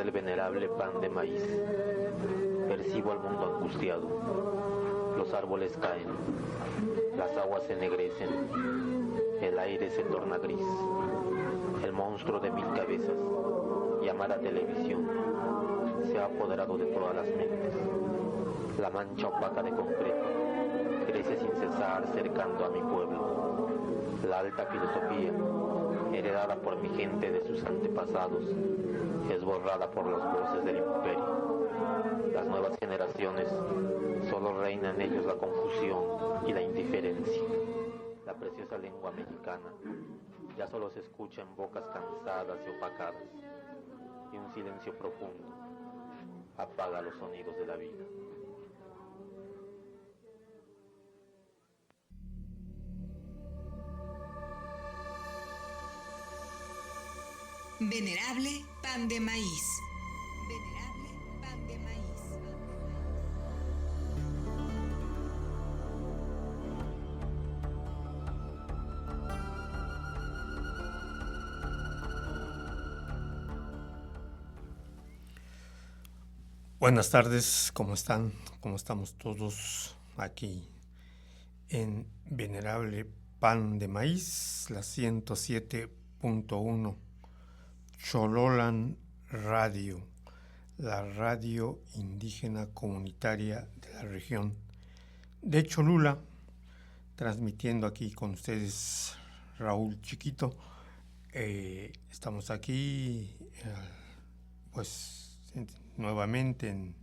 del venerable pan de maíz. Percibo al mundo angustiado. Los árboles caen, las aguas se ennegrecen, el aire se torna gris. El monstruo de 1000 cabezas, llamada televisión, se ha apoderado de todas las mentes. La mancha opaca de concreto crece sin cesar cercando a mi pueblo. La alta filosofía, heredada por mi gente de sus antepasados, es borrada por las voces del imperio. Las nuevas generaciones solo reina en ellos la confusión y la indiferencia. La preciosa lengua mexicana ya solo se escucha en bocas cansadas y opacadas, y un silencio profundo apaga los sonidos de la vida. Venerable pan de maíz. Venerable pan de maíz. Buenas tardes, ¿cómo están? ¿Cómo estamos todos aquí en Venerable Pan de Maíz, la 107.1 Xololan Radio, la radio indígena comunitaria de la región de Cholula, transmitiendo aquí con ustedes Raúl Chiquito. Estamos aquí, nuevamente en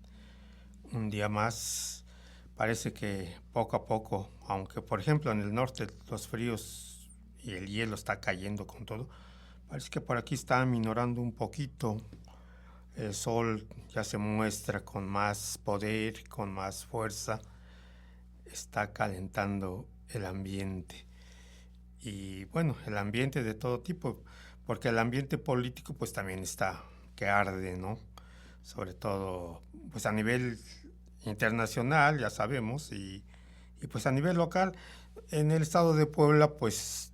un día más. Parece que poco a poco, aunque por ejemplo en el norte los fríos y el hielo está cayendo con todo, parece que por aquí está minorando un poquito. El sol ya se muestra con más poder, con más fuerza, está calentando el ambiente. Y bueno, el ambiente de todo tipo, porque el ambiente político pues también está que arde, ¿no? Sobre todo pues a nivel internacional, ya sabemos, y pues a nivel local. En el estado de Puebla, pues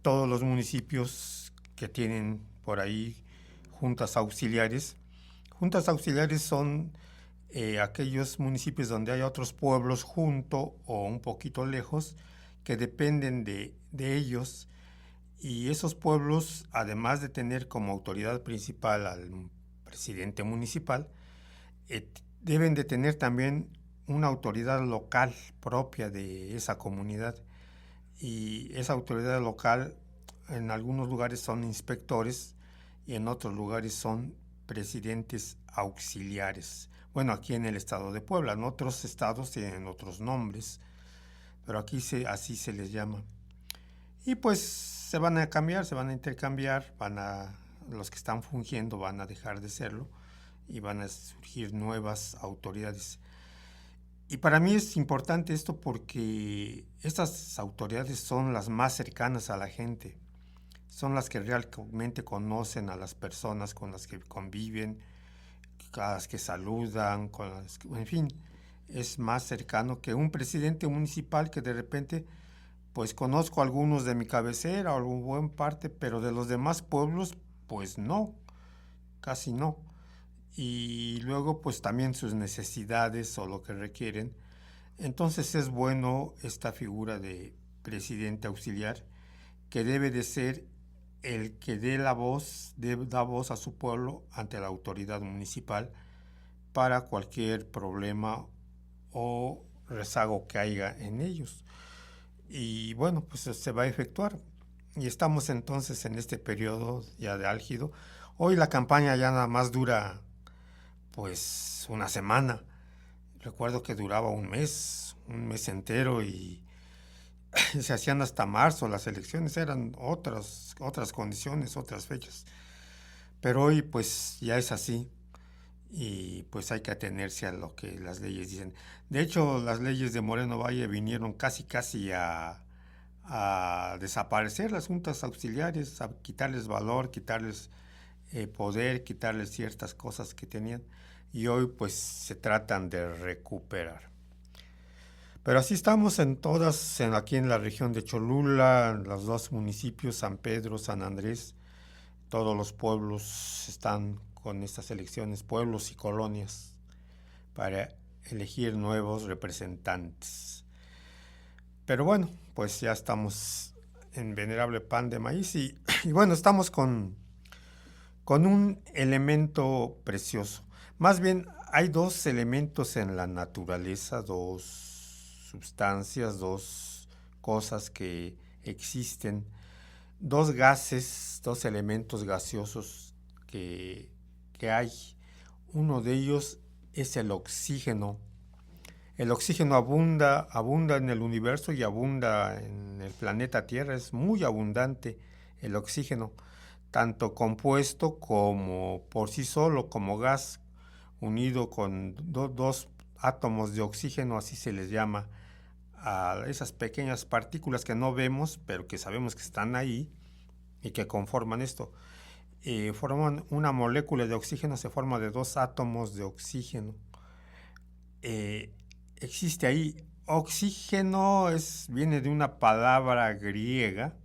todos los municipios que tienen por ahí juntas auxiliares. Juntas auxiliares son aquellos municipios donde hay otros pueblos junto o un poquito lejos que dependen de ellos, y esos pueblos, además de tener como autoridad principal al presidente municipal, deben de tener también una autoridad local propia de esa comunidad, y esa autoridad local en algunos lugares son inspectores y en otros lugares son presidentes auxiliares. Bueno, aquí en el estado de Puebla, en otros estados tienen otros nombres, pero aquí así se les llama. Y pues se van a cambiar, se van a intercambiar, los que están fungiendo van a dejar de serlo y van a surgir nuevas autoridades. Y para mí es importante esto porque estas autoridades son las más cercanas a la gente, son las que realmente conocen a las personas con las que conviven, a las que saludan, en fin, es más cercano que un presidente municipal que de repente pues conozco a algunos de mi cabecera o alguna buena parte, pero de los demás pueblos pues no, casi no. Y luego pues también sus necesidades o lo que requieren. Entonces es bueno esta figura de presidente auxiliar, que debe de ser el que da voz a su pueblo ante la autoridad municipal para cualquier problema o rezago que haya en ellos. Y bueno, pues se va a efectuar. Y estamos entonces en este periodo ya de álgido. Hoy la campaña ya nada más dura pues una semana. Recuerdo que duraba un mes entero, y se hacían hasta marzo. Las elecciones eran otras condiciones, otras fechas. Pero hoy pues ya es así, y pues hay que atenerse a lo que las leyes dicen. De hecho, las leyes de Moreno Valle vinieron casi a desaparecer las juntas auxiliares, a quitarles valor, quitarles poder, quitarles ciertas cosas que tenían, y hoy pues se tratan de recuperar. Pero así estamos aquí en la región de Cholula, en los dos municipios, San Pedro, San Andrés. Todos los pueblos están con estas elecciones, pueblos y colonias, para elegir nuevos representantes. Pero bueno, pues ya estamos en Venerable Pan de Maíz y bueno, estamos con un elemento precioso. Más bien, hay dos elementos en la naturaleza, dos sustancias, dos cosas que existen, dos gases, dos elementos gaseosos que hay. Uno de ellos es el oxígeno. El oxígeno abunda en el universo y abunda en el planeta Tierra. Es muy abundante el oxígeno, tanto compuesto como por sí solo, como gas, unido con dos átomos de oxígeno, así se les llama a esas pequeñas partículas que no vemos, pero que sabemos que están ahí y que conforman esto. Forman una molécula de oxígeno, se forma de dos átomos de oxígeno. Existe ahí oxígeno, viene de una palabra griega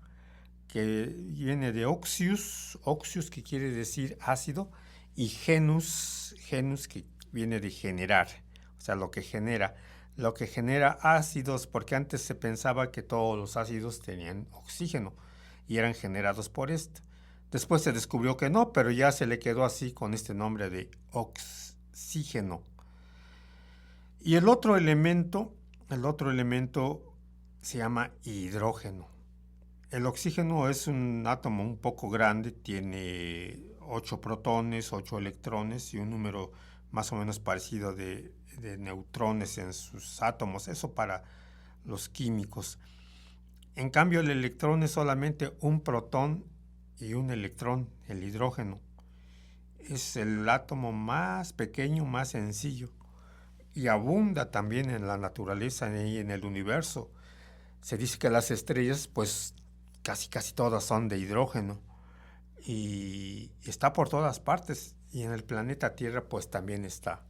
que viene de oxius que quiere decir ácido, y genus que viene de generar, o sea, lo que genera ácidos, porque antes se pensaba que todos los ácidos tenían oxígeno y eran generados por esto. Después se descubrió que no, pero ya se le quedó así con este nombre de oxígeno. Y el otro elemento se llama hidrógeno. El oxígeno es un átomo un poco grande, tiene 8 protones, 8 electrones y un número más o menos parecido de neutrones en sus átomos, eso para los químicos. En cambio, el electrón es solamente un protón y un electrón, el hidrógeno. Es el átomo más pequeño, más sencillo, y abunda también en la naturaleza y en el universo. Se dice que las estrellas, pues casi todas son de hidrógeno, y está por todas partes, y en el planeta Tierra pues también está.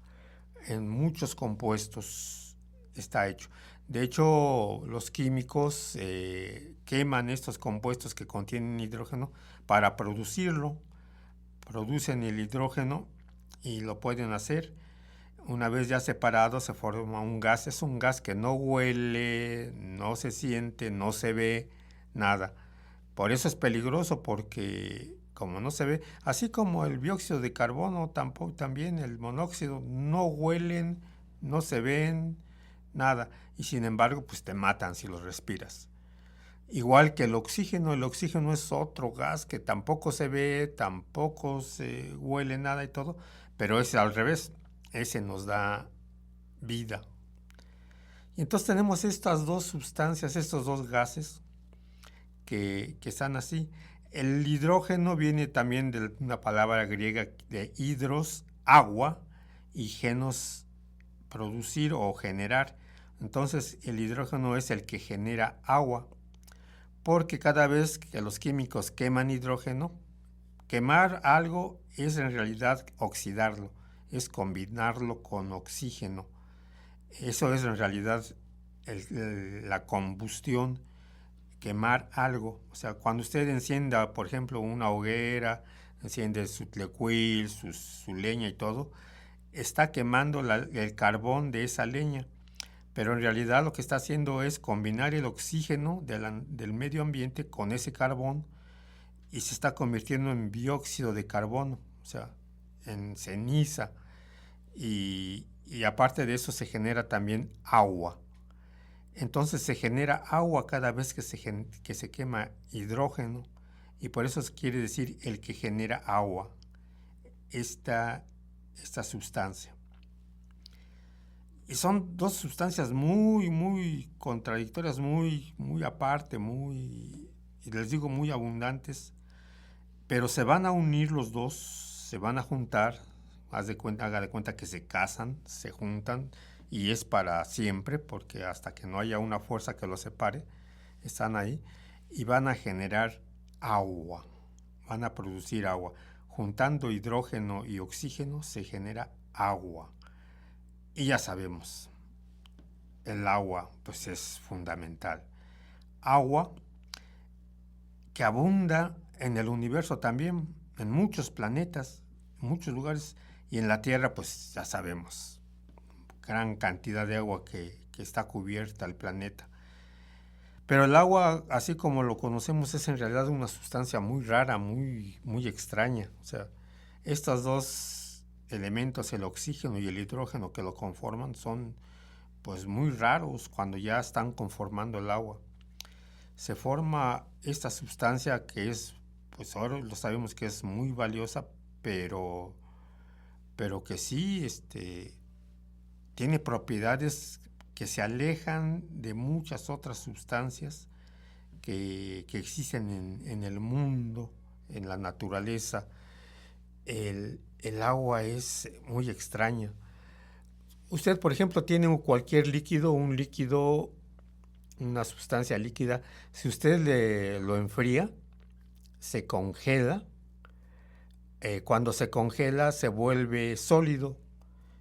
En muchos compuestos está hecho. De hecho, los químicos queman estos compuestos que contienen hidrógeno para producirlo. Producen el hidrógeno y lo pueden hacer. Una vez ya separado se forma un gas. Es un gas que no huele, no se siente, no se ve, nada. Por eso es peligroso, porque como no se ve, así como el dióxido de carbono, también el monóxido, no huelen, no se ven, nada. Y sin embargo, pues te matan si los respiras. Igual que el oxígeno es otro gas que tampoco se ve, tampoco se huele nada y todo, pero es al revés, ese nos da vida. Y entonces tenemos estas dos sustancias, estos dos gases que están así. El hidrógeno viene también de una palabra griega de hidros, agua, y genos, producir o generar. Entonces el hidrógeno es el que genera agua, porque cada vez que los químicos queman hidrógeno, quemar algo es en realidad oxidarlo, es combinarlo con oxígeno. Eso es en realidad la combustión, quemar algo. O sea, cuando usted encienda, por ejemplo, una hoguera, enciende su tlecuil, su leña y todo, está quemando el carbón de esa leña. Pero en realidad lo que está haciendo es combinar el oxígeno del medio ambiente con ese carbón, y se está convirtiendo en dióxido de carbono, o sea, en ceniza. Y aparte de eso se genera también agua. Entonces se genera agua cada vez que se quema hidrógeno, y por eso quiere decir el que genera agua, esta sustancia. Y son dos sustancias muy contradictorias, muy aparte, y les digo, muy abundantes, pero se van a unir los dos, se van a juntar. Haga de cuenta que se casan, se juntan, y es para siempre, porque hasta que no haya una fuerza que los separe, están ahí, y van a generar agua, van a producir agua. Juntando hidrógeno y oxígeno se genera agua. Y ya sabemos, el agua pues es fundamental. Agua que abunda en el universo también, en muchos planetas, muchos lugares, y en la Tierra, pues ya sabemos, gran cantidad de agua que está cubierta el planeta. Pero el agua, así como lo conocemos, es en realidad una sustancia muy rara, muy, muy extraña. O sea, estos dos elementos, el oxígeno y el hidrógeno que lo conforman, son pues muy raros cuando ya están conformando el agua. Se forma esta sustancia que es, pues ahora lo sabemos que es muy valiosa, pero que sí tiene propiedades que se alejan de muchas otras sustancias que existen en el mundo, en la naturaleza. El agua es muy extraña. Usted, por ejemplo, tiene cualquier líquido, una sustancia líquida. Si usted lo enfría, se congela. Cuando se congela, se vuelve sólido.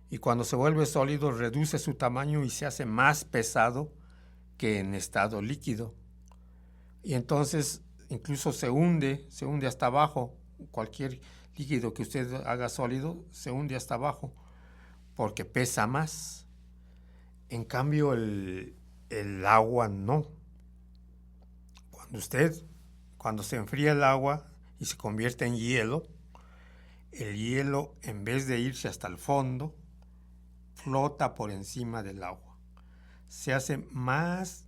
Y cuando se vuelve sólido, reduce su tamaño y se hace más pesado que en estado líquido. Y entonces incluso se hunde hasta abajo. Cualquier líquido que usted haga sólido se hunde hasta abajo porque pesa más. En cambio, el agua no. Cuando se enfría el agua y se convierte en hielo, el hielo, en vez de irse hasta el fondo, flota por encima del agua. Se hace más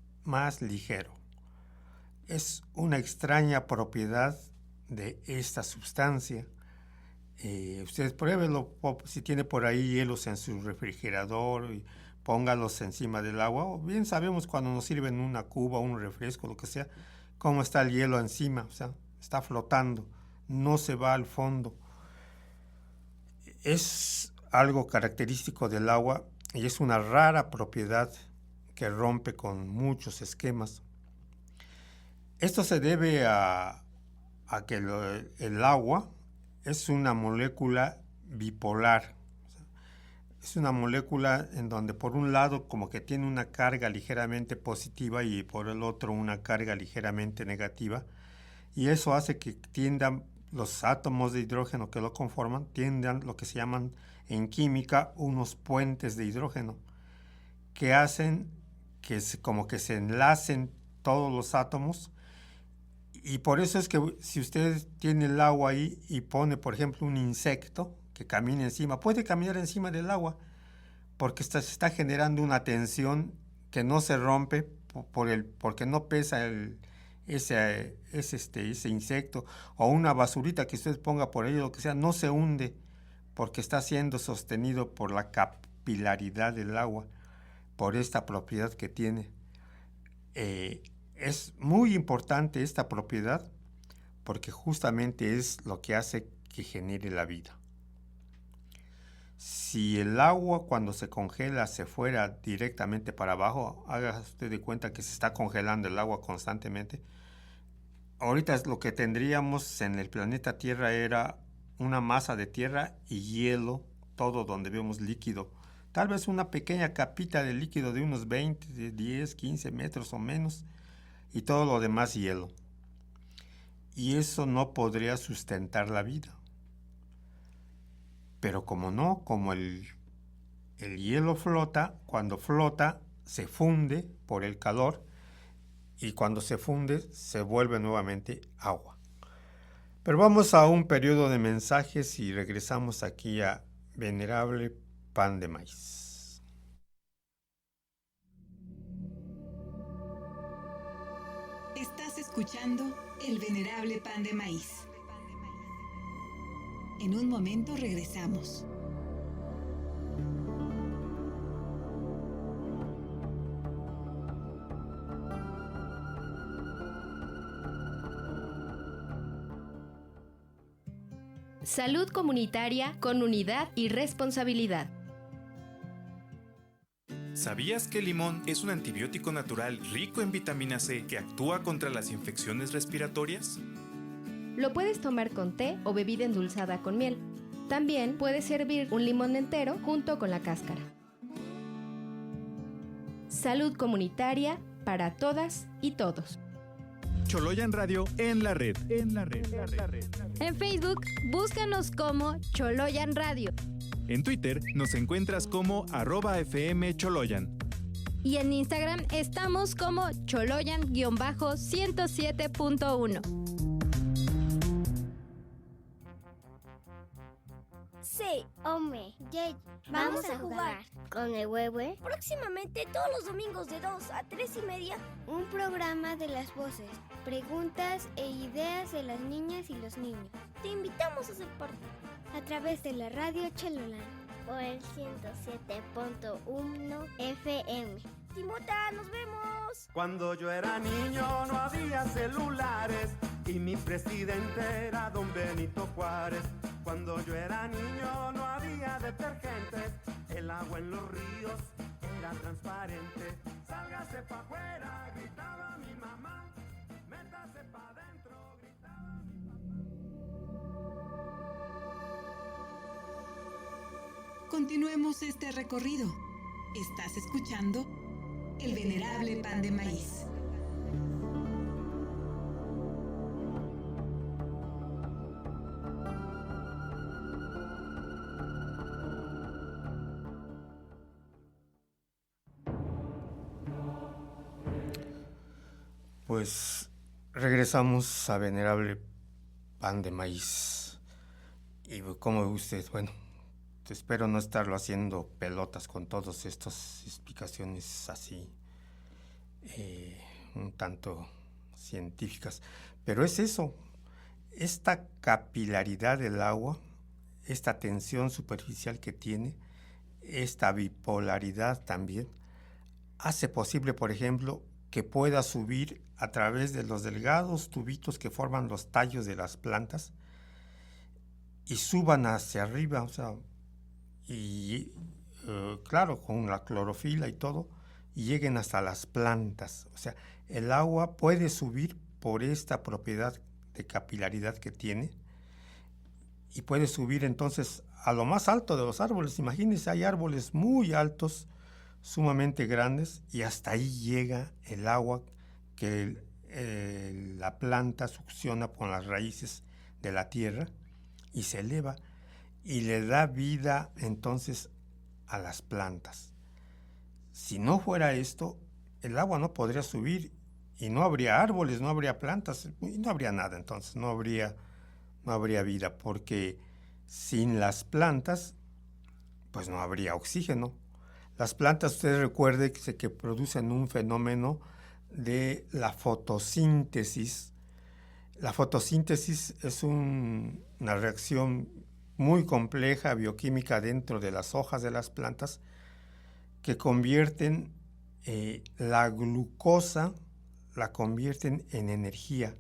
ligero. Es una extraña propiedad de esta sustancia. Ustedes pruébenlo, si tiene por ahí hielos en su refrigerador, y póngalos encima del agua. O bien sabemos cuando nos sirven una cuba, un refresco, lo que sea, cómo está el hielo encima. O sea, está flotando, no se va al fondo. Es algo característico del agua y es una rara propiedad que rompe con muchos esquemas. Esto se debe a que el agua es una molécula bipolar. Es una molécula en donde por un lado como que tiene una carga ligeramente positiva y por el otro una carga ligeramente negativa. Y eso hace que tiendan los átomos de hidrógeno que lo conforman, tiendan lo que se llaman en química unos puentes de hidrógeno, que hacen que como que se enlacen todos los átomos. Y por eso es que si usted tiene el agua ahí y pone, por ejemplo, un insecto que camine encima, puede caminar encima del agua porque se está generando una tensión que no se rompe porque no pesa ese insecto, o una basurita que usted ponga por ahí, lo que sea, no se hunde porque está siendo sostenido por la capilaridad del agua, por esta propiedad que tiene. Es muy importante esta propiedad porque justamente es lo que hace que genere la vida. Si el agua cuando se congela se fuera directamente para abajo, haga usted de cuenta que se está congelando el agua constantemente. Ahorita lo que tendríamos en el planeta Tierra era una masa de tierra y hielo, todo donde vemos líquido. Tal vez una pequeña capita de líquido de unos 20, de 10, 15 metros o menos, y todo lo demás hielo. Y eso no podría sustentar la vida. Pero como el hielo flota, cuando flota se funde por el calor y cuando se funde se vuelve nuevamente agua. Pero vamos a un periodo de mensajes y regresamos aquí a Venerable Pan de Maíz. Estás escuchando El Venerable Pan de Maíz. En un momento regresamos. Salud comunitaria con unidad y responsabilidad. ¿Sabías que el limón es un antibiótico natural rico en vitamina C que actúa contra las infecciones respiratorias? Lo puedes tomar con té o bebida endulzada con miel. También puedes servir un limón entero junto con la cáscara. Salud comunitaria para todas y todos. Choloyan Radio en la red. En Facebook, búscanos como Choloyan Radio. En Twitter nos encuentras como @FM Choloyan. Y en Instagram estamos como Choloyan-107.1. Sí, hombre, Jay, vamos a jugar con el huehue. Próximamente todos los domingos de 2 a 3:30, un programa de las voces, preguntas e ideas de las niñas y los niños. Te invitamos a ser parte a través de la radio Chololán por el 107.1 FM. Timota, nos vemos. Cuando yo era niño no había celulares y mi presidente era don Benito Juárez. Cuando yo era niño no había detergentes, el agua en los ríos era transparente. Sálgase pa' afuera, gritaba mi mamá, métase pa' adentro, gritaba mi papá. Continuemos este recorrido. Estás escuchando El Venerable Pan de Maíz. Pues regresamos a Venerable Pan de Maíz. Y como usted, bueno, espero no estarlo haciendo pelotas con todas estas explicaciones así, un tanto científicas. Pero es eso, esta capilaridad del agua, esta tensión superficial que tiene, esta bipolaridad también, hace posible, por ejemplo, que pueda subir a través de los delgados tubitos que forman los tallos de las plantas y suban hacia arriba, o sea, y claro, con la clorofila y todo, y lleguen hasta las plantas. O sea, el agua puede subir por esta propiedad de capilaridad que tiene y puede subir entonces a lo más alto de los árboles. Imagínense, hay árboles muy altos, sumamente grandes, y hasta ahí llega el agua que la planta succiona con las raíces de la tierra y se eleva y le da vida entonces a las plantas. Si no fuera esto, el agua no podría subir y no habría árboles, no habría plantas, y no habría nada, entonces no habría vida, porque sin las plantas pues no habría oxígeno. Las plantas, usted recuerde que producen un fenómeno de la fotosíntesis. La fotosíntesis es una reacción muy compleja bioquímica dentro de las hojas de las plantas que convierten la glucosa, la convierten en energía.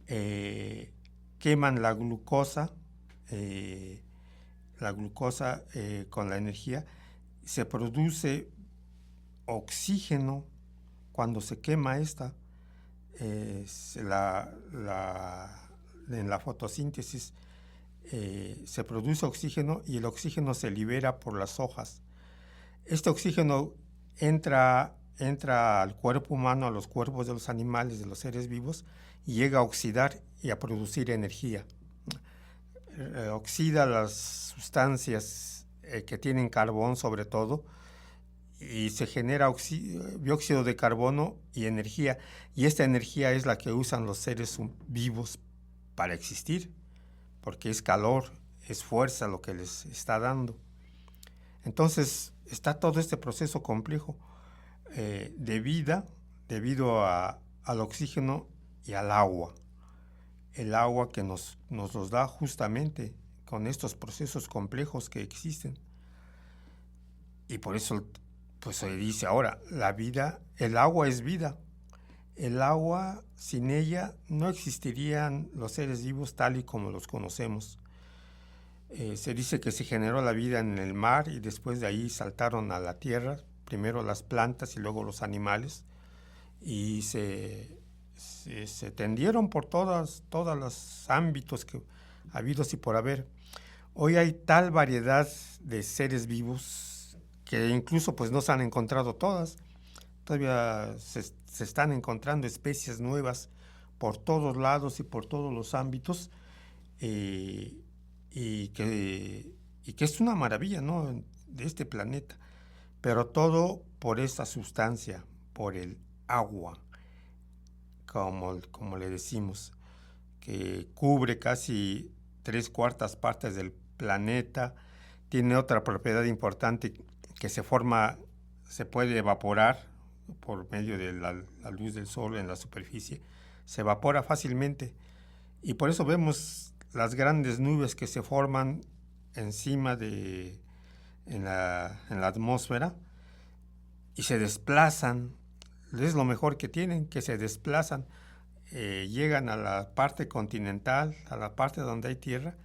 Queman la glucosa con la energía. Se produce oxígeno cuando se quema esta. En la fotosíntesis se produce oxígeno y el oxígeno se libera por las hojas. Este oxígeno entra al cuerpo humano, a los cuerpos de los animales, de los seres vivos, y llega a oxidar y a producir energía. Oxida las sustancias que tienen carbón sobre todo, y se genera dióxido de carbono y energía, y esta energía es la que usan los seres vivos para existir, porque es calor, es fuerza lo que les está dando. Entonces está todo este proceso complejo de vida debido al oxígeno y al agua. El agua que nos los da justamente con estos procesos complejos que existen. Y por eso pues se dice ahora, la vida, el agua es vida. El agua, sin ella no existirían los seres vivos tal y como los conocemos. Se dice que se generó la vida en el mar y después de ahí saltaron a la tierra, primero las plantas y luego los animales, y se tendieron por todos los ámbitos que habidos y por haber. Hoy hay tal variedad de seres vivos que incluso pues no se han encontrado todas. Todavía se están encontrando especies nuevas por todos lados y por todos los ámbitos, y que es una maravilla, ¿no?, de este planeta. Pero todo por esta sustancia, por el agua, como le decimos, que cubre casi 3/4 partes del planeta. Tiene otra propiedad importante, que se puede evaporar por medio de la luz del sol en la superficie. Se evapora fácilmente y por eso vemos las grandes nubes que se forman encima en la atmósfera y se desplazan. Es lo mejor que tienen, que se desplazan, llegan a la parte continental, a la parte donde hay tierra,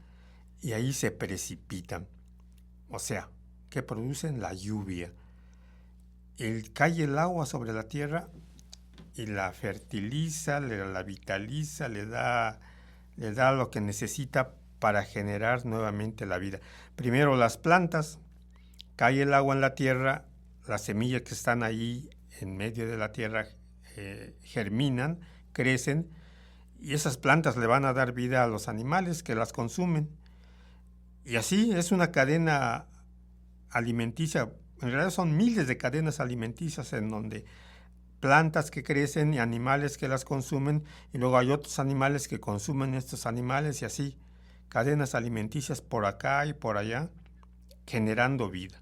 y ahí se precipitan. O sea, que producen la lluvia. Cae el agua sobre la tierra y la fertiliza, la vitaliza, le da lo que necesita para generar nuevamente la vida. Primero las plantas, cae el agua en la tierra, las semillas que están ahí en medio de la tierra germinan, crecen, y esas plantas le van a dar vida a los animales que las consumen. Y así es una cadena alimenticia. En realidad son miles de cadenas alimenticias en donde plantas que crecen y animales que las consumen, y luego hay otros animales que consumen estos animales, y así cadenas alimenticias por acá y por allá, generando vida.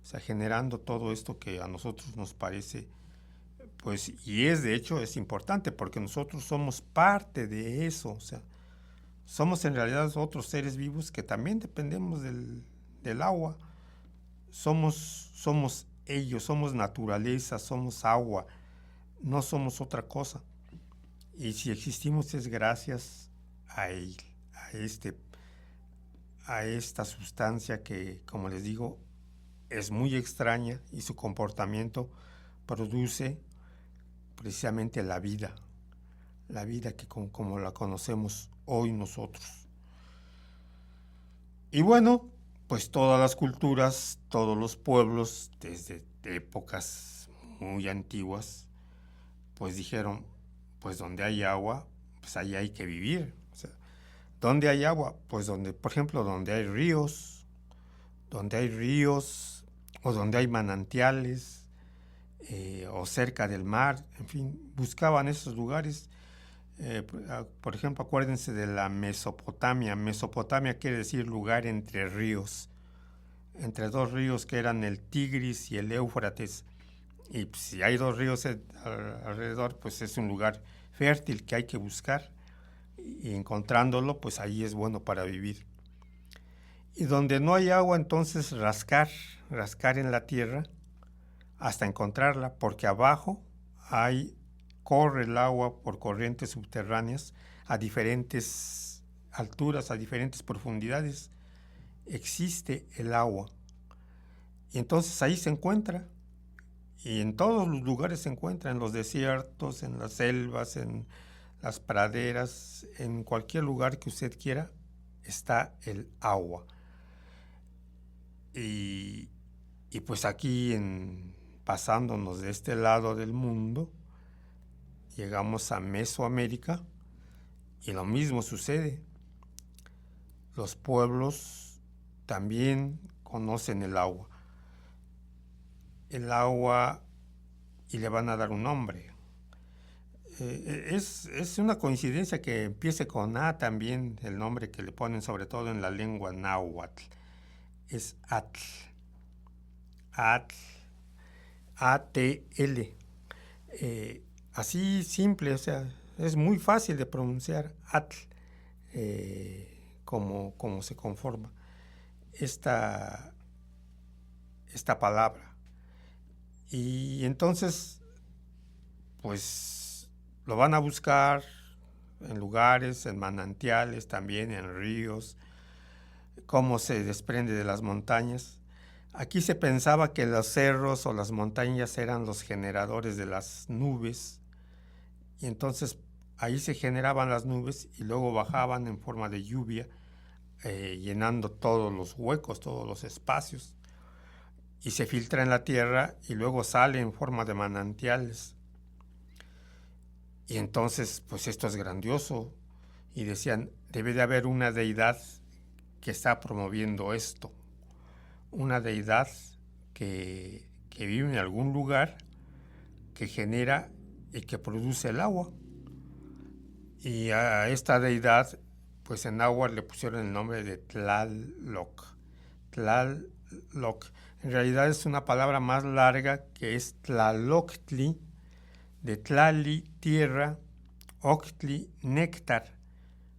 O sea, generando todo esto que a nosotros nos parece, pues, y de hecho es importante, porque nosotros somos parte de eso. O sea, somos en realidad otros seres vivos que también dependemos del agua. Somos ellos, somos naturaleza, somos agua, no somos otra cosa. Y si existimos es gracias a él, a esta sustancia que, como les digo, es muy extraña, y su comportamiento produce precisamente la vida que como la conocemos hoy nosotros. Y bueno, pues todas las culturas, todos los pueblos, desde épocas muy antiguas, pues dijeron, pues donde hay agua, pues ahí hay que vivir. O sea, ¿dónde hay agua? Pues por ejemplo, donde hay ríos, o donde hay manantiales, o cerca del mar, en fin, buscaban esos lugares. Por ejemplo, acuérdense de la Mesopotamia. Mesopotamia quiere decir lugar entre ríos, entre dos ríos que eran el Tigris y el Éufrates. Y si hay dos ríos alrededor, pues es un lugar fértil que hay que buscar, y encontrándolo, pues ahí es bueno para vivir. Y donde no hay agua, entonces rascar en la tierra hasta encontrarla, porque abajo corre el agua por corrientes subterráneas a diferentes alturas, a diferentes profundidades. Existe el agua. Y entonces ahí se encuentra. Y en todos los lugares se encuentra, en los desiertos, en las selvas, en las praderas, en cualquier lugar que usted quiera, está el agua. Y pues aquí, pasándonos de este lado del mundo, llegamos a Mesoamérica y lo mismo sucede. Los pueblos también conocen el agua. Y le van a dar un nombre. Es una coincidencia que empiece con A también, el nombre que le ponen sobre todo en la lengua náhuatl. Es Atl. Atl. A-T-L. Así simple, o sea, es muy fácil de pronunciar, Atl, como se conforma esta palabra. Y entonces, pues, lo van a buscar en lugares, en manantiales, también en ríos, cómo se desprende de las montañas. Aquí se pensaba que los cerros o las montañas eran los generadores de las nubes, y entonces ahí se generaban las nubes y luego bajaban en forma de lluvia, llenando todos los huecos, todos los espacios, y se filtra en la tierra y luego sale en forma de manantiales. Y entonces, pues esto es grandioso. Y decían, debe de haber una deidad que está promoviendo esto. Una deidad que vive en algún lugar, que genera y que produce el agua. Y a esta deidad, pues en agua le pusieron el nombre de Tlaloc. Tlaloc. En realidad es una palabra más larga que es Tlaloctli, de Tlali, tierra, Octli, néctar,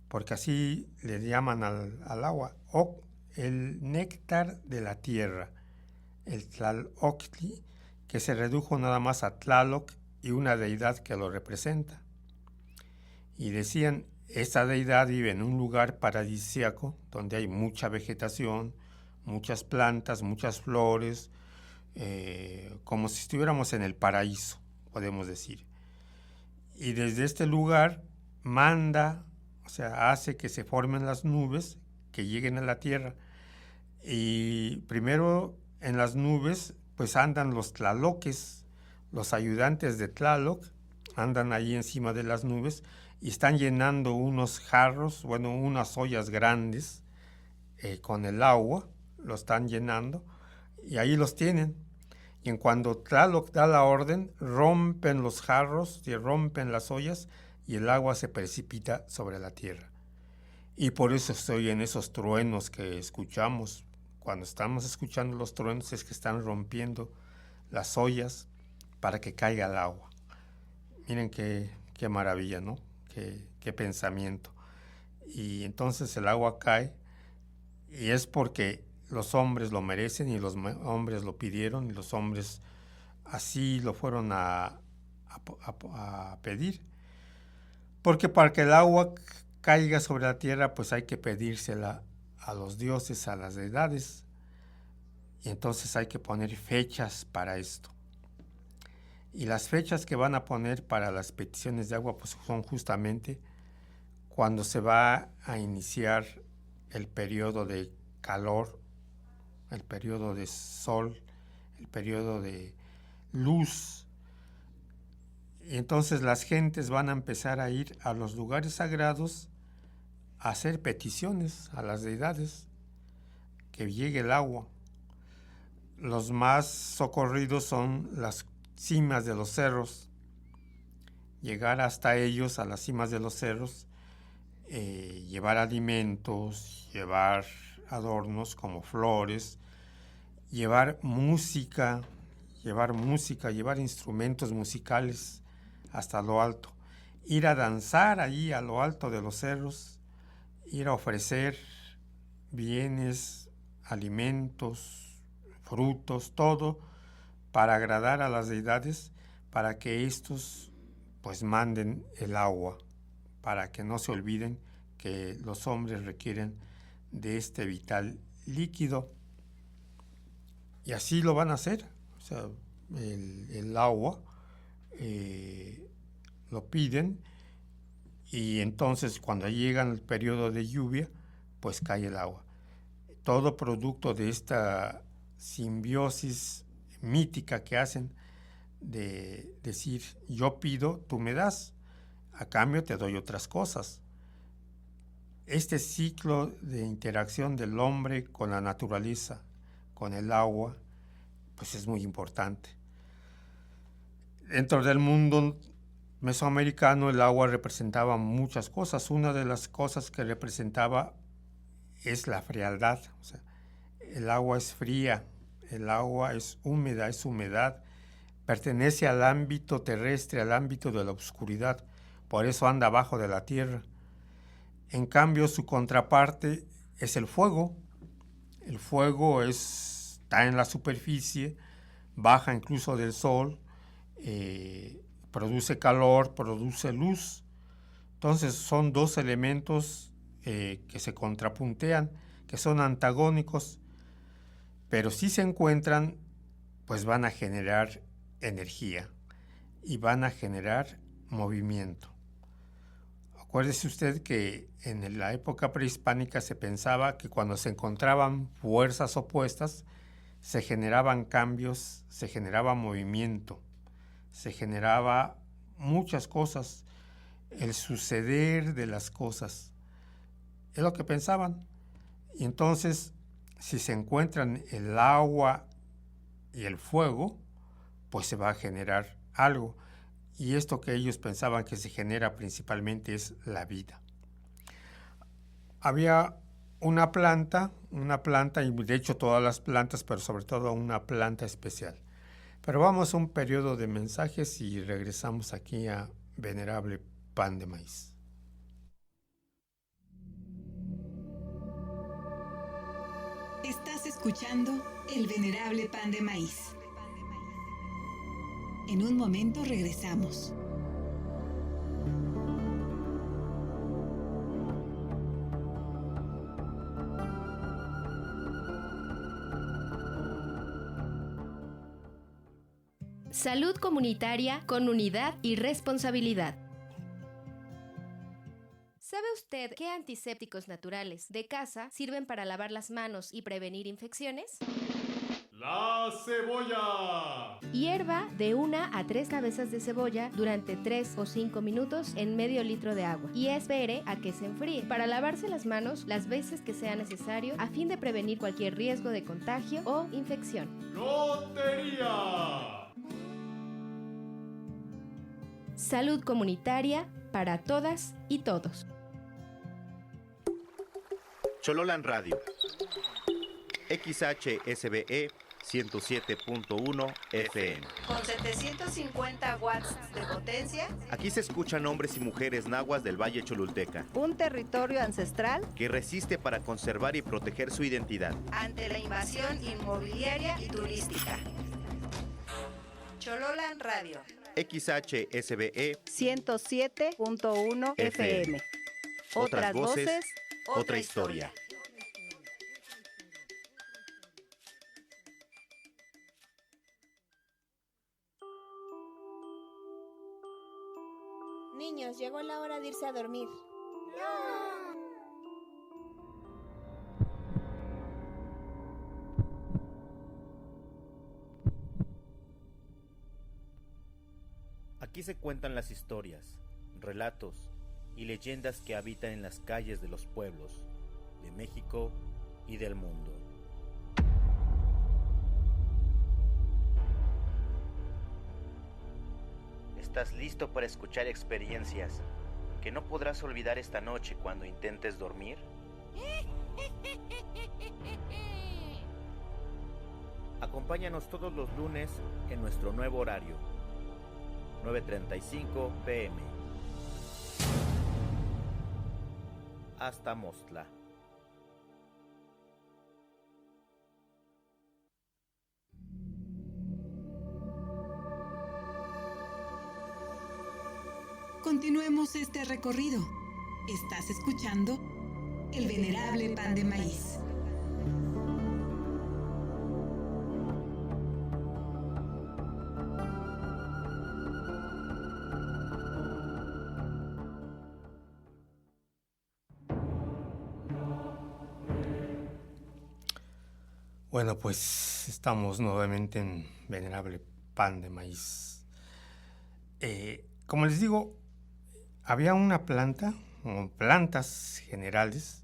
porque así le llaman al agua, el néctar de la tierra, el Tlaloctli, que se redujo nada más a Tlaloc y una deidad que lo representa. Y decían, esta deidad vive en un lugar paradisíaco donde hay mucha vegetación, muchas plantas, muchas flores, como si estuviéramos en el paraíso, podemos decir. Y desde este lugar manda, o sea, hace que se formen las nubes que lleguen a la tierra. Y primero en las nubes pues andan los tlaloques, los ayudantes de Tlaloc, andan ahí encima de las nubes y están llenando unos jarros, unas ollas grandes con el agua, lo están llenando y ahí los tienen. Y en cuando Tlaloc da la orden, rompen los jarros y rompen las ollas y el agua se precipita sobre la tierra. Y por eso se oyen esos truenos que escuchamos. Cuando estamos escuchando los truenos es que están rompiendo las ollas para que caiga el agua. Miren qué maravilla, ¿no? Qué pensamiento. Y entonces el agua cae y es porque los hombres lo merecen y los hombres lo pidieron y los hombres así lo fueron a pedir. Porque para que el agua caiga sobre la tierra, pues hay que pedírsela a los dioses, a las deidades. Y entonces hay que poner fechas para esto. Y las fechas que van a poner para las peticiones de agua, pues son justamente cuando se va a iniciar el periodo de calor, el periodo de sol, el periodo de luz. Y entonces las gentes van a empezar a ir a los lugares sagrados a hacer peticiones a las deidades, que llegue el agua. Los más socorridos son las cimas de los cerros, llegar hasta ellos, a las cimas de los cerros, llevar alimentos, llevar adornos como flores, llevar música, llevar instrumentos musicales hasta lo alto, ir a danzar allí a lo alto de los cerros, ir a ofrecer bienes, alimentos, frutos, todo para agradar a las deidades, para que estos pues manden el agua, para que no se olviden que los hombres requieren de este vital líquido. Y así lo van a hacer. O sea, el agua lo piden y entonces cuando llegan el periodo de lluvia, pues cae el agua. Todo producto de esta simbiosis mítica que hacen de decir, yo pido, tú me das, a cambio te doy otras cosas. Este ciclo de interacción del hombre con la naturaleza, con el agua, pues es muy importante. Dentro del mundo mesoamericano el agua representaba muchas cosas. Una de las cosas que representaba es la frialdad. O sea, el agua es fría, el agua es humedad, pertenece al ámbito terrestre, al ámbito de la oscuridad, por eso anda abajo de la tierra. En cambio, su contraparte es el fuego. El fuego está en la superficie, baja incluso del sol, produce calor, produce luz. Entonces son dos elementos que se contrapuntean, que son antagónicos, pero si se encuentran, pues van a generar energía y van a generar movimiento. Acuérdese usted que en la época prehispánica se pensaba que cuando se encontraban fuerzas opuestas, se generaban cambios, se generaba movimiento, se generaba muchas cosas. el suceder de las cosas. Es lo que pensaban. Y entonces, si se encuentran el agua y el fuego, pues se va a generar algo. Y esto que ellos pensaban que se genera principalmente es la vida. Había una planta, y de hecho todas las plantas, pero sobre todo una planta especial. Pero vamos a un periodo de mensajes y regresamos aquí a Venerable Pan de Maíz. Estás escuchando El Venerable Pan de Maíz. En un momento regresamos. Salud comunitaria con unidad y responsabilidad. ¿Sabe usted qué antisépticos naturales de casa sirven para lavar las manos y prevenir infecciones? ¡La cebolla! Hierva de 1 a 3 cabezas de cebolla durante 3 o 5 minutos en medio litro de agua y espere a que se enfríe para lavarse las manos las veces que sea necesario a fin de prevenir cualquier riesgo de contagio o infección. ¡Lotería! Salud comunitaria para todas y todos. Chololan Radio. XHSBE 107.1 FM. Con 750 watts de potencia. Aquí se escuchan hombres y mujeres nahuas del Valle Cholulteca. Un territorio ancestral que resiste para conservar y proteger su identidad ante la invasión inmobiliaria y turística. Chololan Radio. XHSBE 107.1 FM. Otras voces, otra historia. Niños, llegó la hora de irse a dormir. ¡No! Aquí se cuentan las historias, relatos y leyendas que habitan en las calles de los pueblos de México y del mundo. ¿Estás listo para escuchar experiencias que no podrás olvidar esta noche cuando intentes dormir? Acompáñanos todos los lunes en nuestro nuevo horario, 9:35 p.m. Hasta Mostla. Continuemos este recorrido. Estás escuchando El Venerable Pan de Maíz. Bueno, pues estamos nuevamente en Venerable Pan de Maíz. Como les digo, había una planta, o plantas generales,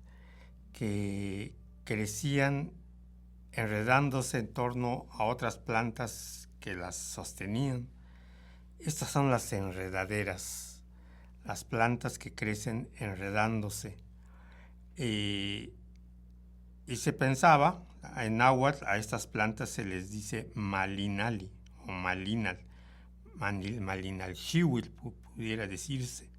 que crecían enredándose en torno a otras plantas que las sostenían. Estas son las enredaderas, las plantas que crecen enredándose. Y se pensaba, en náhuatl a estas plantas se les dice malinali o malinal, malinalxihuitl pudiera decirse,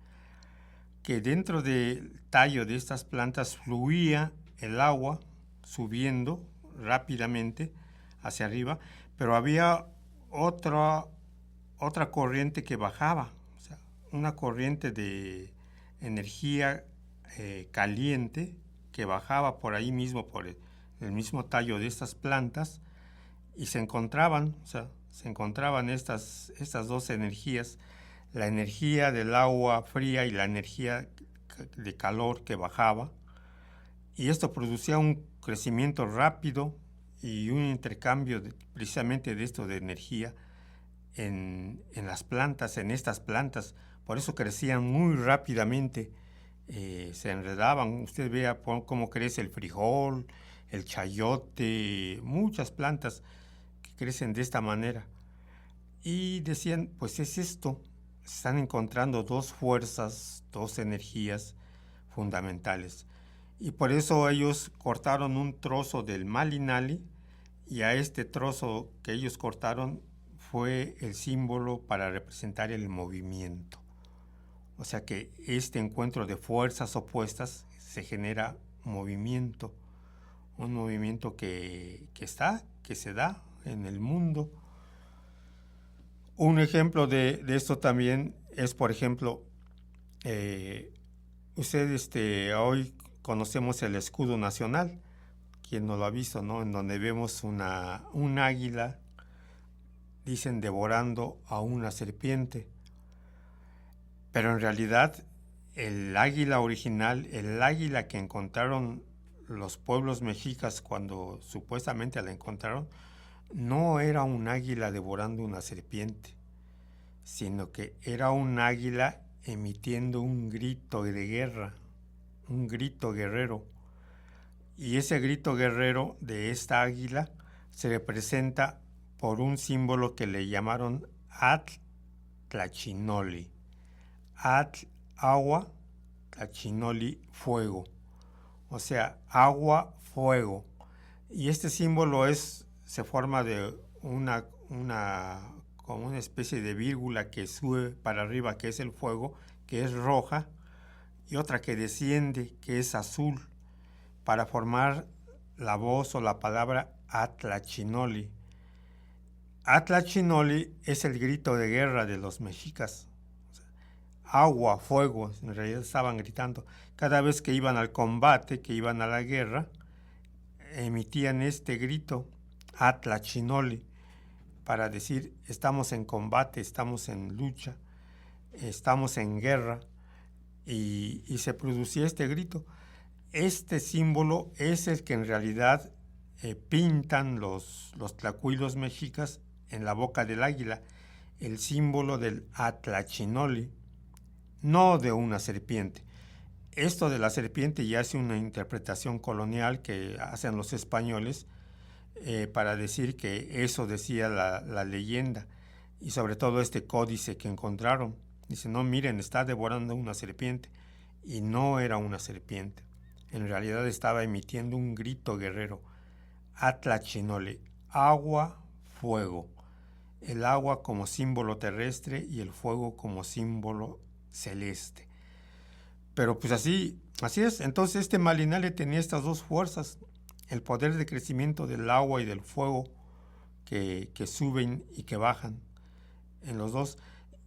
que dentro del tallo de estas plantas fluía el agua subiendo rápidamente hacia arriba, pero había otra corriente que bajaba, o sea, una corriente de energía caliente que bajaba por ahí mismo, por el mismo tallo de estas plantas, y se encontraban estas dos energías, la energía del agua fría y la energía de calor que bajaba, y esto producía un crecimiento rápido y un intercambio precisamente de esto de energía en las plantas, en estas plantas, por eso crecían muy rápidamente, se enredaban. Usted vea cómo crece el frijol, el chayote, muchas plantas que crecen de esta manera. Y decían, pues es esto, se están encontrando dos fuerzas, dos energías fundamentales. Y por eso ellos cortaron un trozo del Malinali, y a este trozo que ellos cortaron fue el símbolo para representar el movimiento. O sea que este encuentro de fuerzas opuestas se genera movimiento, un movimiento que se da en el mundo. Un ejemplo de esto también es, por ejemplo, hoy conocemos el escudo nacional, quien no lo ha visto, ¿no? En donde vemos un águila, dicen, devorando a una serpiente. Pero en realidad el águila original, el águila que encontraron los pueblos mexicas cuando supuestamente la encontraron, no era un águila devorando una serpiente, sino que era un águila emitiendo un grito de guerra, un grito guerrero. Y ese grito guerrero de esta águila se representa por un símbolo que le llamaron Atlachinoli. Atl, agua, Tlachinoli, fuego. O sea, agua, fuego. Y este símbolo se forma de como una especie de vírgula que sube para arriba, que es el fuego, que es roja, y otra que desciende, que es azul, para formar la voz o la palabra Atlachinoli. Atlachinoli es el grito de guerra de los mexicas. Agua, fuego, en realidad estaban gritando. Cada vez que iban al combate, que iban a la guerra, emitían este grito, Atlachinoli, para decir, estamos en combate, estamos en lucha, estamos en guerra, y se producía este grito. Este símbolo es el que en realidad pintan los tlacuilos mexicas en la boca del águila, el símbolo del Atlachinoli, no de una serpiente. Esto de la serpiente ya es una interpretación colonial que hacen los españoles para decir que eso decía la leyenda, y sobre todo este códice que encontraron. Dice, no, miren, está devorando una serpiente, y no era una serpiente. En realidad estaba emitiendo un grito guerrero. Atlachinoli, agua, fuego. El agua como símbolo terrestre y el fuego como símbolo celeste. Pero pues así es. Entonces este Malinali tenía estas dos fuerzas, el poder de crecimiento del agua y del fuego que suben y que bajan en los dos.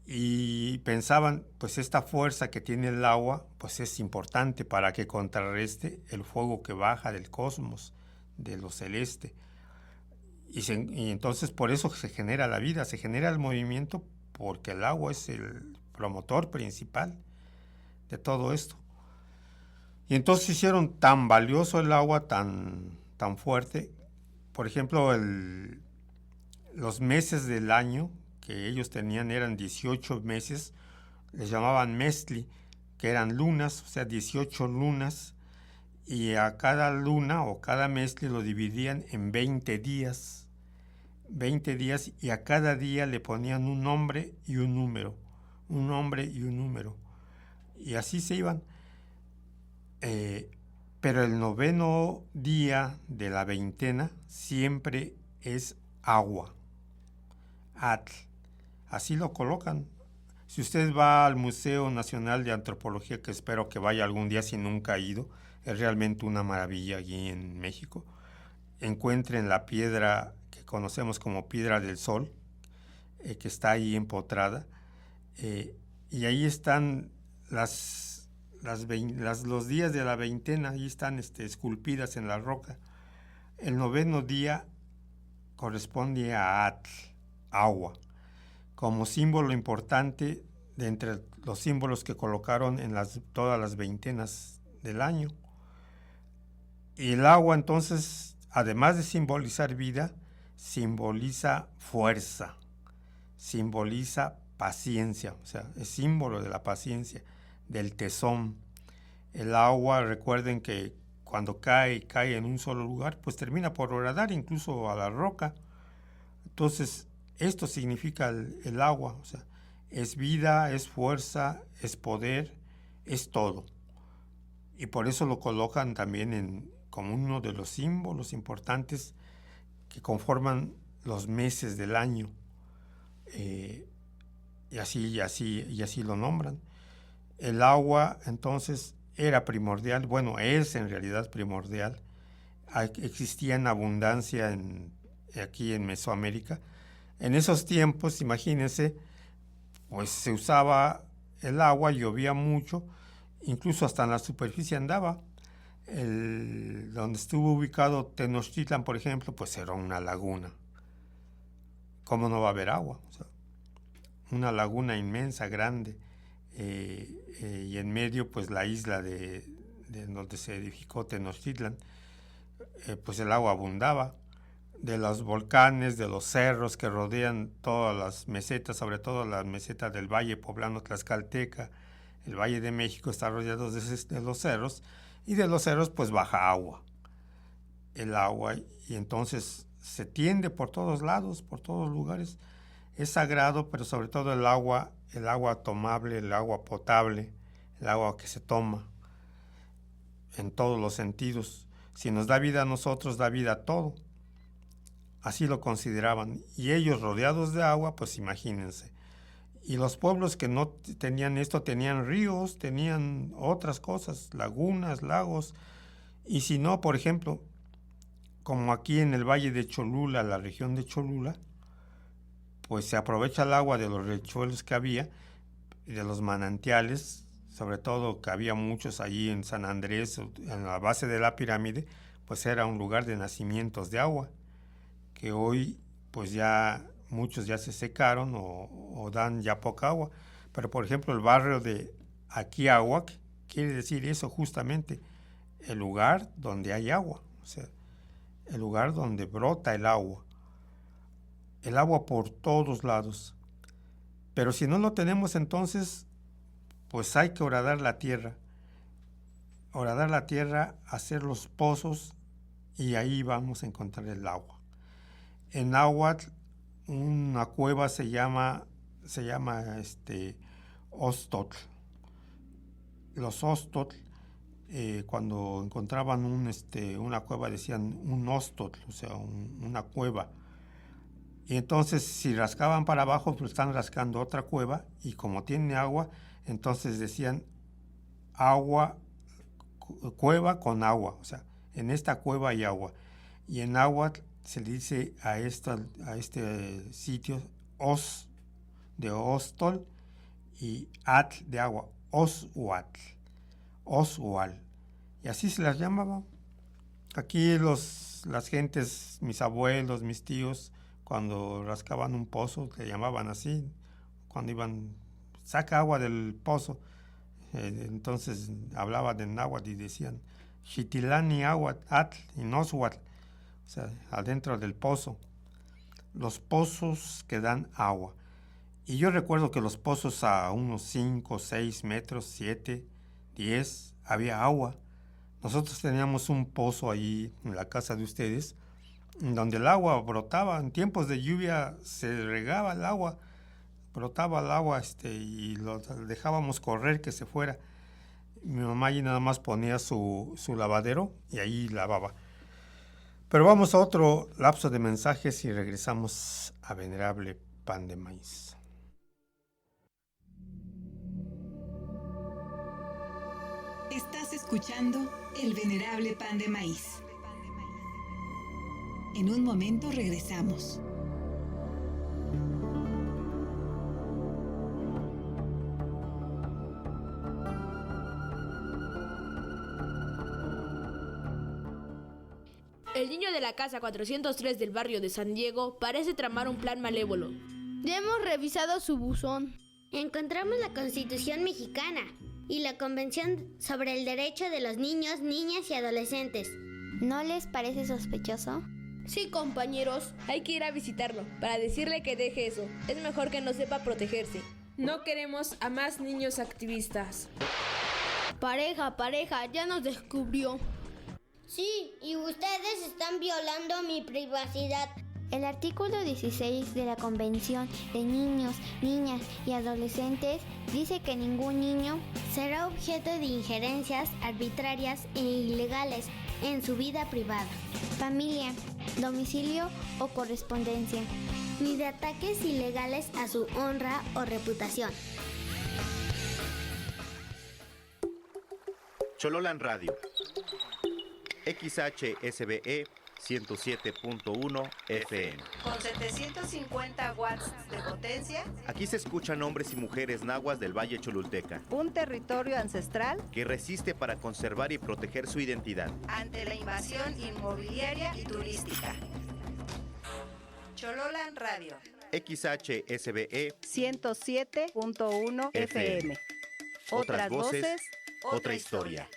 Y pensaban, pues esta fuerza que tiene el agua, pues es importante para que contrarreste el fuego que baja del cosmos, de lo celeste. Y entonces por eso se genera la vida, se genera el movimiento, porque el agua es el promotor principal de todo esto. Y entonces hicieron tan valioso el agua, tan fuerte. Por ejemplo, los meses del año que ellos tenían eran 18 meses, les llamaban mestli, que eran lunas, o sea, 18 lunas, y a cada luna o cada mestli lo dividían en 20 días, y a cada día le ponían un nombre y un número, y así se iban. Pero el 9º día de la veintena siempre es agua, Atl. Así lo colocan. Si usted va al Museo Nacional de Antropología, que espero que vaya algún día si nunca ha ido, es realmente una maravilla allí en México, encuentren la piedra que conocemos como Piedra del Sol, que está ahí empotrada, y ahí están los días de la veintena, ahí están esculpidas en la roca. El 9º día corresponde a Atl, agua, como símbolo importante de entre los símbolos que colocaron en todas las veintenas del año. Y el agua, entonces, además de simbolizar vida, simboliza fuerza, simboliza paciencia, o sea, es símbolo de la paciencia, del tesón. El agua, recuerden que cuando cae en un solo lugar, pues termina por horadar incluso a la roca. Entonces, esto significa el agua, o sea, es vida, es fuerza, es poder, es todo. Y por eso lo colocan también como uno de los símbolos importantes que conforman los meses del año. Y así lo nombran. El agua, entonces, era primordial, bueno, es en realidad primordial. Existía en abundancia aquí en Mesoamérica. En esos tiempos, imagínense, pues se usaba el agua, llovía mucho, incluso hasta en la superficie andaba. Donde estuvo ubicado Tenochtitlan, por ejemplo, pues era una laguna. ¿Cómo no va a haber agua? O sea, una laguna inmensa, grande, y en medio pues la isla de donde se edificó Tenochtitlan, pues el agua abundaba. De los volcanes, de los cerros que rodean todas las mesetas, sobre todo la meseta del Valle Poblano Tlaxcalteca, el Valle de México está rodeado de los cerros, y de los cerros pues baja agua, el agua, y entonces se tiende por todos lados, por todos lugares. Es sagrado, pero sobre todo el agua tomable, el agua potable, el agua que se toma en todos los sentidos. Si nos da vida a nosotros, da vida a todo. Así lo consideraban. Y ellos, rodeados de agua, pues imagínense. Y los pueblos que no tenían esto, tenían ríos, tenían otras cosas, lagunas, lagos. Y si no, por ejemplo, como aquí en el Valle de Cholula, la región de Cholula, pues se aprovecha el agua de los riachuelos que había, de los manantiales, sobre todo que había muchos allí en San Andrés, en la base de la pirámide, pues era un lugar de nacimientos de agua, que hoy pues ya muchos ya se secaron o dan ya poca agua. Pero por ejemplo el barrio de Aquiahuac quiere decir eso justamente, el lugar donde hay agua, o sea, el lugar donde brota el agua por todos lados. Pero si no lo tenemos, entonces pues hay que horadar la tierra, hacer los pozos, y ahí vamos a encontrar el agua. En náhuatl, una cueva se llama Ostotl. Los Ostotl, cuando encontraban una cueva, decían un Ostotl, o sea, una cueva. Y entonces, si rascaban para abajo, pues están rascando otra cueva, y como tiene agua, entonces decían cueva con agua, o sea, en esta cueva hay agua. Y en náhuatl se le dice a este sitio Os de Ostol y Atl de agua, Oshuatl, Oshual. Y así se las llamaba. Aquí las gentes, mis abuelos, mis tíos, cuando rascaban un pozo, le llamaban así. Cuando iban, saca agua del pozo, entonces hablaban de náhuatl y decían Xitilani agua atl y noshuatl, o sea, adentro del pozo. Los pozos que dan agua. Y yo recuerdo que los pozos a unos 5, 6 metros, 7, 10, había agua. Nosotros teníamos un pozo ahí en la casa de ustedes, donde el agua brotaba. En tiempos de lluvia se regaba el agua, brotaba el agua y lo dejábamos correr que se fuera. Mi mamá allí nada más ponía su lavadero y ahí lavaba. Pero vamos a otro lapso de mensajes y regresamos a Venerable Pan de Maíz. Estás escuchando El Venerable Pan de Maíz. En un momento regresamos. El niño de la casa 403 del barrio de San Diego parece tramar un plan malévolo. Ya hemos revisado su buzón. Encontramos la Constitución mexicana y la Convención sobre el Derecho de los Niños, Niñas y Adolescentes. ¿No les parece sospechoso? Sí, compañeros. Hay que ir a visitarlo para decirle que deje eso. Es mejor que no sepa protegerse. No queremos a más niños activistas. Pareja, ya nos descubrió. Sí, y ustedes están violando mi privacidad. El artículo 16 de la Convención de Niños, Niñas y Adolescentes dice que ningún niño será objeto de injerencias arbitrarias e ilegales en su vida privada, familia, domicilio o correspondencia, ni de ataques ilegales a su honra o reputación. Chololan Radio. XHSBE 107.1 FM. Con 750 watts de potencia. Aquí se escuchan hombres y mujeres nahuas del Valle Cholulteca. Un territorio ancestral que resiste para conservar y proteger su identidad ante la invasión inmobiliaria y turística. Chololan Radio. XHSBE 107.1 FM. Otras voces, otra historia.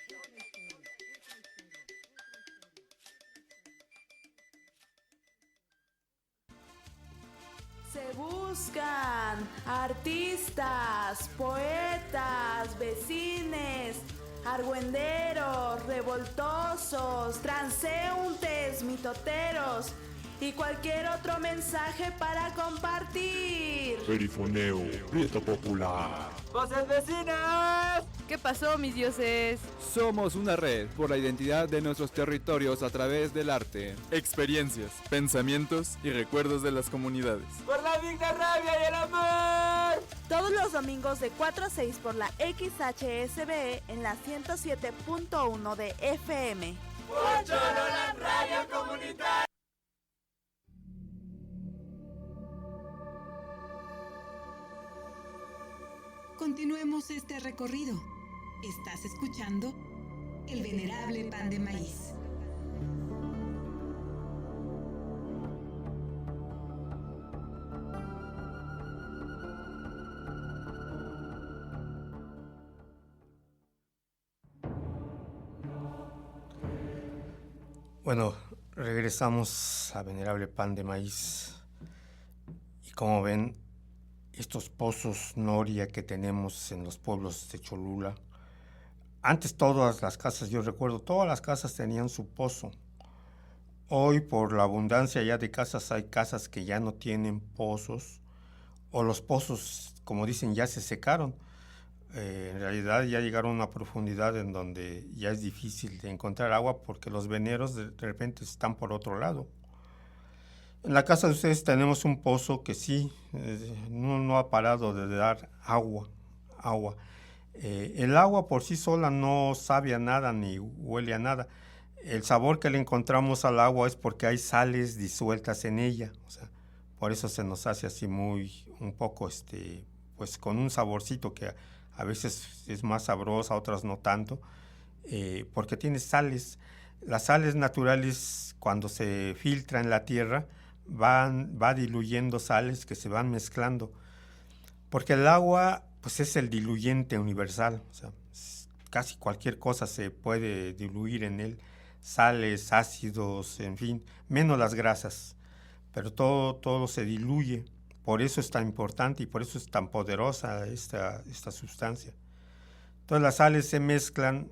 Se buscan artistas, poetas, vecines, argüenderos, revoltosos, transeúntes, mitoteros y cualquier otro mensaje para compartir. Perifoneo, Prieto Popular. ¡Voces vecinas! ¿Qué pasó, mis dioses? Somos una red por la identidad de nuestros territorios a través del arte, experiencias, pensamientos y recuerdos de las comunidades. ¡Por la digna rabia y el amor! Todos los domingos de 4 a 6 por la XHSBE en la 107.1 de FM. ¡Por Chololan Radio Comunitaria! Continuemos este recorrido. Estás escuchando El Venerable Pan de Maíz. Bueno, regresamos a Venerable Pan de Maíz. Y como ven, estos pozos noria que tenemos en los pueblos de Cholula. Antes todas las casas, yo recuerdo, todas las casas tenían su pozo. Hoy por la abundancia ya de casas hay casas que ya no tienen pozos o los pozos, como dicen, ya se secaron. En realidad ya llegaron a una profundidad en donde ya es difícil de encontrar agua porque los veneros de repente están por otro lado. En la casa de ustedes tenemos un pozo que sí, no ha parado de dar agua. El agua por sí sola no sabe a nada ni huele a nada. El sabor que le encontramos al agua es porque hay sales disueltas en ella. O sea, por eso se nos hace así un poco, pues con un saborcito que a veces es más sabrosa, otras no tanto, porque tiene sales. Las sales naturales, cuando se filtra en la tierra, va diluyendo sales que se van mezclando, porque el agua pues es el diluyente universal, o sea, casi cualquier cosa se puede diluir en él, sales, ácidos, en fin, menos las grasas, pero todo se diluye, por eso es tan importante y por eso es tan poderosa esta sustancia. Entonces las sales se mezclan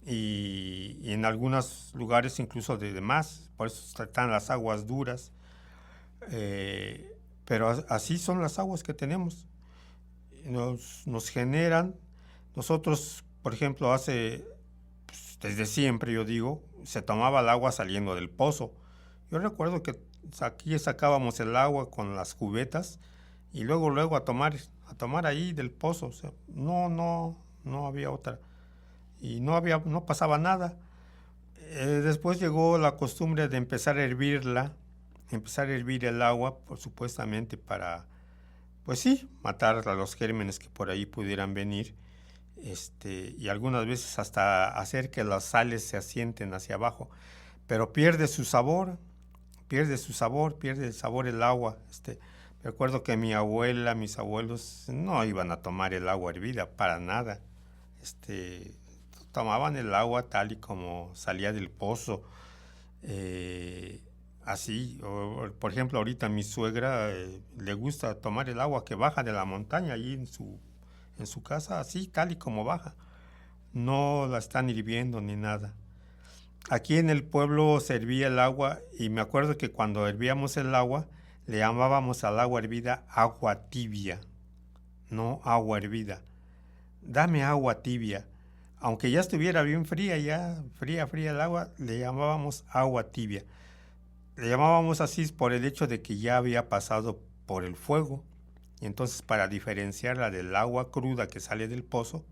y en algunos lugares incluso de más, por eso están las aguas duras. Pero así son las aguas que tenemos, nos generan. Nosotros, por ejemplo, desde siempre, yo digo, se tomaba el agua saliendo del pozo. Yo recuerdo que aquí sacábamos el agua con las cubetas y luego a tomar ahí del pozo. O sea, no había otra y no pasaba nada. Después llegó la costumbre de empezar a hervir el agua, supuestamente para, pues sí, matar a los gérmenes que por ahí pudieran venir, y algunas veces hasta hacer que las sales se asienten hacia abajo, pero pierde el sabor el agua. Recuerdo que mi abuela, mis abuelos no iban a tomar el agua hervida para nada, tomaban el agua tal y como salía del pozo. así. Por ejemplo, ahorita a mi suegra le gusta tomar el agua que baja de la montaña ahí en su casa, así tal y como baja. No la están hirviendo ni nada. Aquí en el pueblo se hervía el agua y me acuerdo que cuando hervíamos el agua le llamábamos al agua hervida agua tibia, no agua hervida. Dame agua tibia. Aunque ya estuviera bien fría, ya fría el agua, le llamábamos agua tibia. Le llamábamos así por el hecho de que ya había pasado por el fuego. Y entonces para diferenciarla del agua cruda que sale del pozo,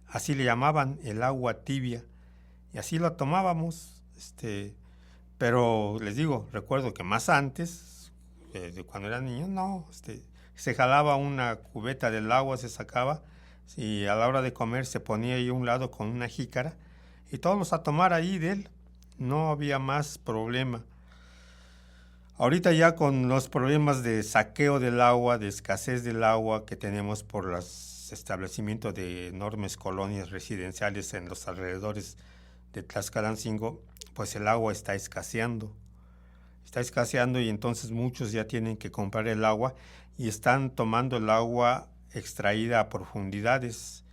así le llamaban el agua tibia. Y así la tomábamos. Pero les digo, recuerdo que más antes, de cuando era niño, no, se jalaba una cubeta del agua, se sacaba, y a la hora de comer se ponía ahí a un lado con una jícara y todos a tomar ahí de él. No había más problema. Ahorita ya con los problemas de saqueo del agua, de escasez del agua que tenemos por los establecimientos de enormes colonias residenciales en los alrededores de Tlaxcalancingo, pues el agua está escaseando. Está escaseando y entonces muchos ya tienen que comprar el agua y están tomando el agua extraída a profundidades,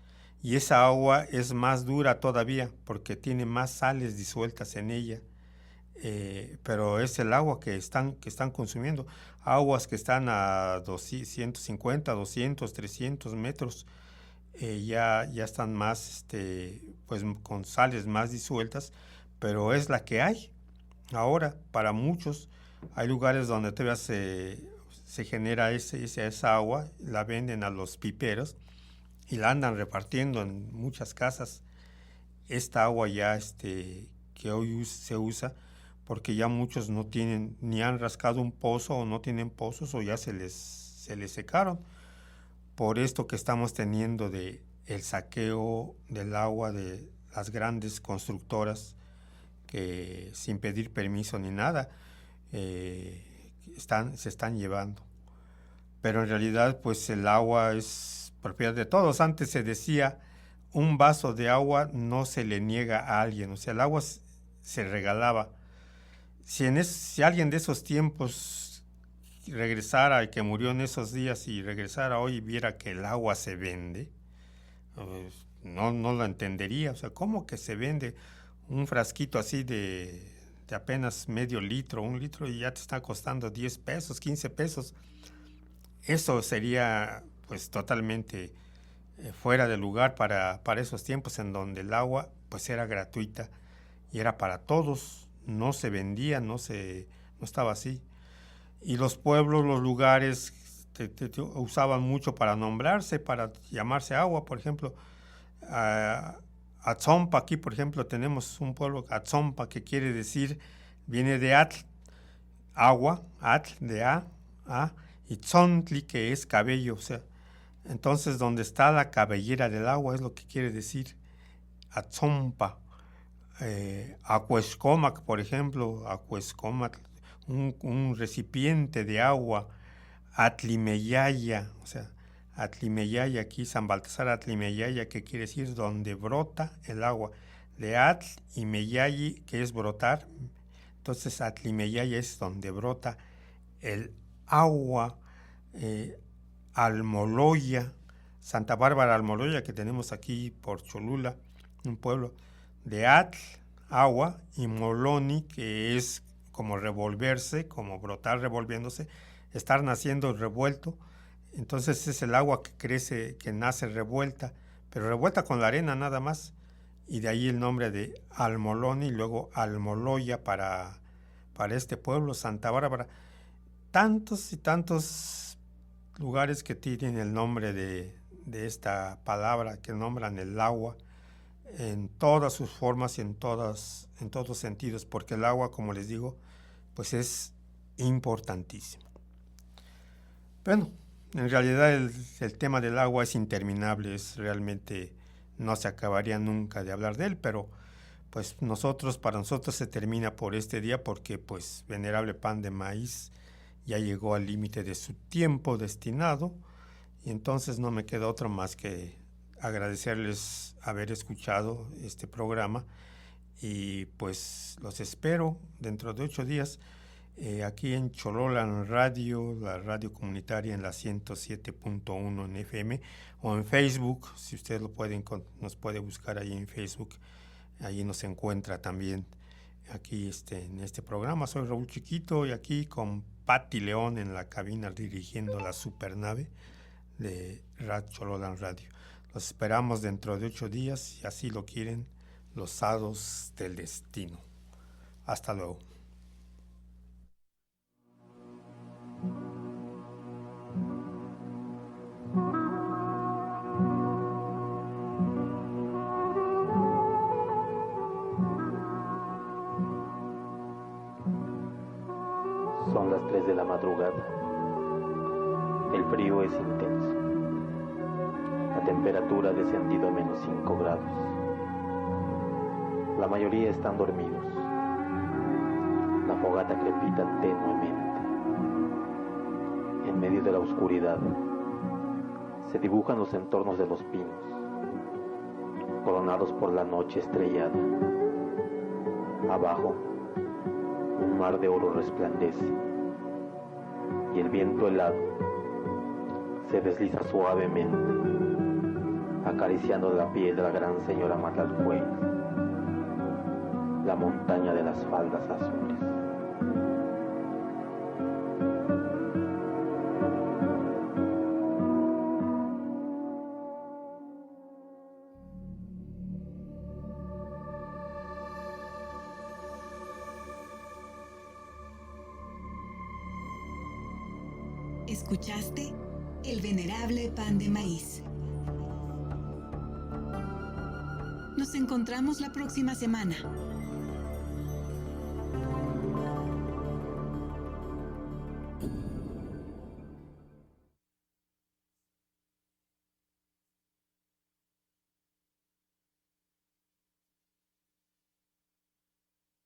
y esa agua es más dura todavía porque tiene más sales disueltas en ella, pero es el agua que están consumiendo, aguas que están a 150, 200, 300 metros, ya están más, pues con sales más disueltas, pero es la que hay ahora para muchos. Hay lugares donde todavía se genera esa agua, la venden a los piperos y la andan repartiendo en muchas casas. Esta agua ya que hoy se usa, porque ya muchos no tienen, ni han rascado un pozo o no tienen pozos o ya se les secaron. Por esto que estamos teniendo de el saqueo del agua de las grandes constructoras que sin pedir permiso ni nada, se están llevando. Pero en realidad pues el agua es propiedad de todos. Antes se decía, un vaso de agua no se le niega a alguien, o sea, el agua se regalaba. Si alguien de esos tiempos regresara y que murió en esos días y regresara hoy y viera que el agua se vende, no lo entendería. O sea, ¿cómo que se vende un frasquito así de apenas medio litro, 1 litro, y ya te está costando 10 pesos, 15 pesos? Eso sería pues totalmente fuera de lugar para esos tiempos en donde el agua pues era gratuita y era para todos, no se vendía, no estaba así. Y los pueblos, los lugares usaban mucho para nombrarse, para llamarse agua. Por ejemplo, Atzompa, aquí por ejemplo tenemos un pueblo, Atzompa, que quiere decir, viene de Atl, agua, Atl, de A, y Tzontli, que es cabello. O sea, entonces donde está la cabellera del agua es lo que quiere decir Atzompa. Acuescomac, por ejemplo, Acuescomac, un recipiente de agua. Atlimeyaya, o sea, Atlimeyaya, aquí San Baltasar Atlimeyaya, que quiere decir donde brota el agua. De Atl y Meyayi, que es brotar. Entonces Atlimeyaya es donde brota el agua. Almoloya, Santa Bárbara Almoloya, que tenemos aquí por Cholula, un pueblo. De Atl, agua, y Moloni, que es como revolverse, como brotar revolviéndose, estar naciendo revuelto. Entonces es el agua que crece, que nace revuelta, pero revuelta con la arena nada más. Y de ahí el nombre de Almoloni y luego Almoloya para este pueblo, Santa Bárbara. Tantos y tantos lugares que tienen el nombre de esta palabra, que nombran el agua en todas sus formas y en todos sentidos, porque el agua, como les digo, pues es importantísimo. Bueno, en realidad el tema del agua es interminable, realmente no se acabaría nunca de hablar de él, pero pues para nosotros se termina por este día, porque pues Venerable Pan de Maíz ya llegó al límite de su tiempo destinado, y entonces no me queda otro más que agradecerles haber escuchado este programa, y pues los espero dentro de 8 días aquí en Chololan Radio, la radio comunitaria en la 107.1 en FM, o en Facebook, si usted nos puede buscar ahí en Facebook, ahí nos encuentra también. Aquí en este programa soy Raúl Chiquito y aquí con Patti León en la cabina dirigiendo la supernave de Chololan Radio. Los esperamos dentro de 8 días, si así lo quieren, los hados del destino. Hasta luego. Son las 3 de la madrugada. El frío es intenso. La temperatura ha descendido a -5 grados. La mayoría están dormidos. La fogata crepita tenuemente. En medio de la oscuridad se dibujan los entornos de los pinos, coronados por la noche estrellada. Abajo, un mar de oro resplandece, y el viento helado se desliza suavemente, acariciando la piel de la gran señora Matalfuey, la montaña de las faldas azules. ¿Escuchaste? El venerable pan de maíz. Nos encontramos la próxima semana.